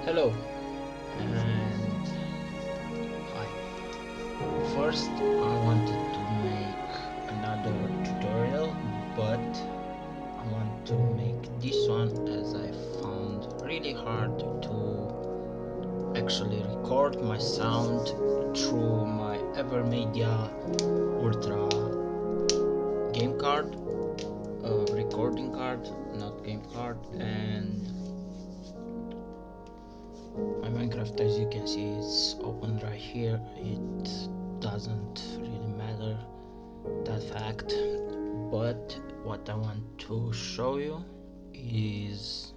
Hello and hi. First, I wanted to make another tutorial, but I want to make this one as I found really hard to actually record my sound through my Avermedia Ultra game card, recording card, not game card, and my Minecraft, as you can see, is open right here. It doesn't really matter that fact, but what I want to show you is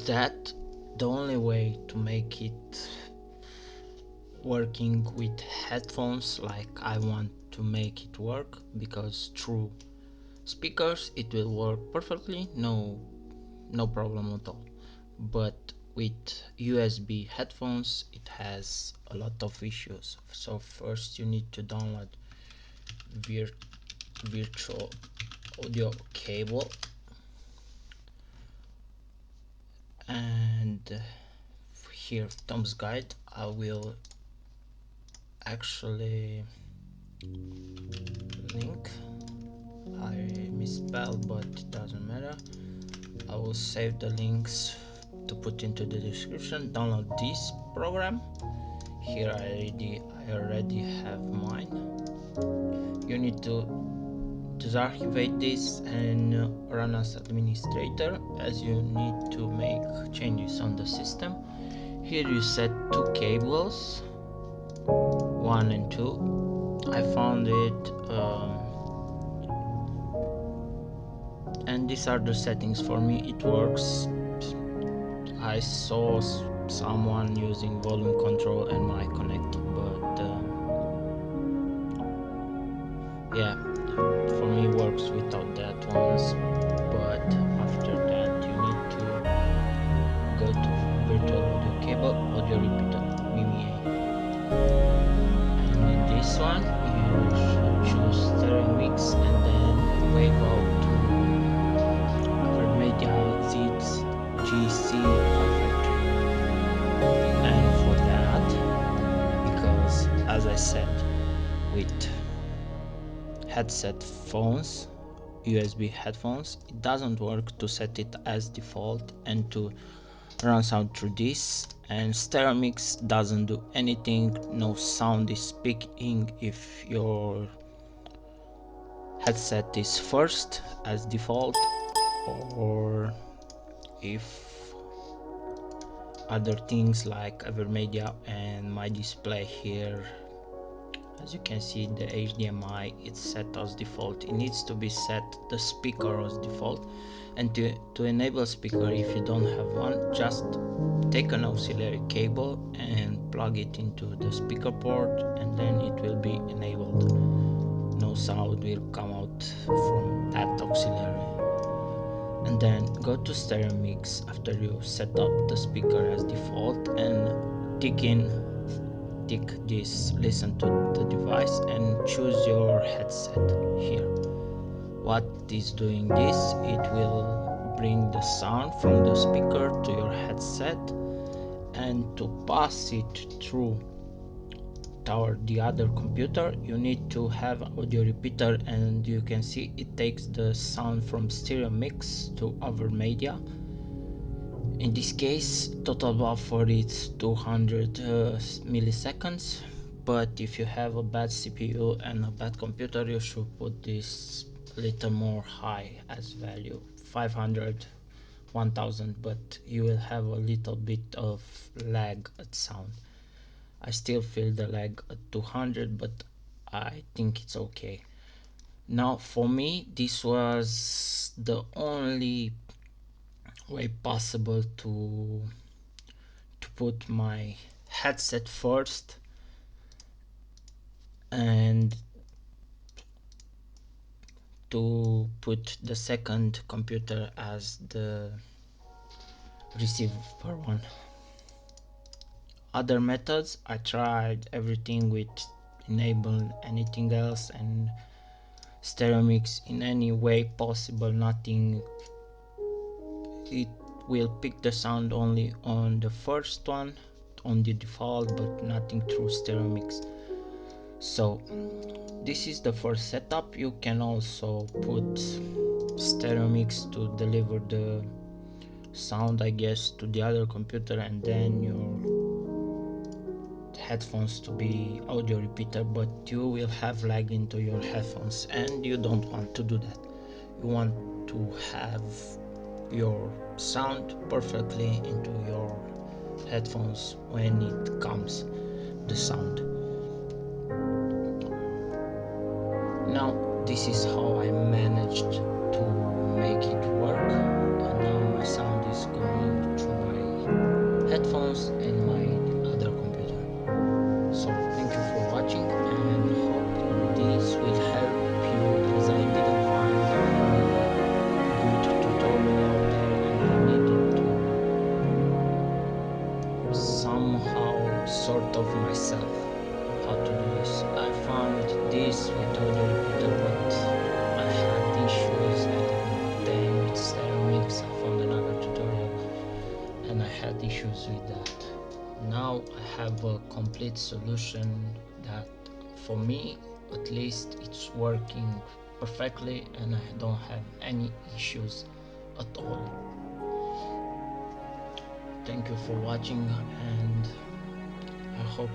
that the only way to make it working with headphones like I want to make it work, because through speakers it will work perfectly, no problem at all, but with USB headphones it has a lot of issues. So first you need to download virtual audio cable, and here Tom's guide. I will actually link, I misspelled but it doesn't matter. I will save the links to put into the description. Download this program. Here I already have mine. You need to deactivate this and run as administrator, as you need to make changes on the system. Here you set two cables, 1 and 2. I found it, and these are the settings. For me it works. I saw someone using volume control and mic connected, but yeah, for me works without that ones. But after that you need to go to virtual audio cable, audio repeater, VMA, and in this one you should choose stereo mix and then wave out to Avermedia GC 553. And for that, because as I said, with headset phones, USB headphones, it doesn't work to set it as default and to run sound through this, and stereo mix doesn't do anything. No sound is speaking if your headset is first as default, or if other things like Avermedia and my display here. As you can see, the HDMI is set as default. It needs to be set the speaker as default, and to enable speaker, if you don't have one, just take an auxiliary cable and plug it into the speaker port, and then it will be enabled. No sound will come out from that auxiliary. And then go to stereo mix after you set up the speaker as default, and tick this listen to the device and choose your headset here. What is doing this, it will bring the sound from the speaker to your headset, and to pass it through toward the other computer you need to have audio repeater, and you can see it takes the sound from stereo mix to Avermedia. In this case, total buffer is 200 milliseconds, but if you have a bad CPU and a bad computer, you should put this a little more high as value, 500, 1000, but you will have a little bit of lag at sound. I still feel the lag at 200, but I think it's okay. Now for me, this was the only way possible to put my headset first and to put the second computer as the receiver one. Other methods, I tried everything with enable anything else and stereo mix in any way possible. Nothing, it will pick the sound only on the first one, on the default, but nothing through stereo mix. So this is the first setup. You can also put stereo mix to deliver the sound, I guess, to the other computer, and then your headphones to be audio repeater, but you will have lag into your headphones, and you don't want to do that. You want to have your sound perfectly into your headphones when it comes the sound. Now this is how I managed to make it work, and now my sound is going through my headphones and my other computer. So thank you for watching, and hope this will help you, as I didn't find any good tutorial out there and I needed to somehow sort of myself how to do this. I found this with audio repeater, but I had issues, and then with stereo mix I found another tutorial and I had issues with that. Now I have a complete solution that, for me at least, it's working perfectly and I don't have any issues at all. Thank you for watching, and I hope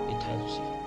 it helps you.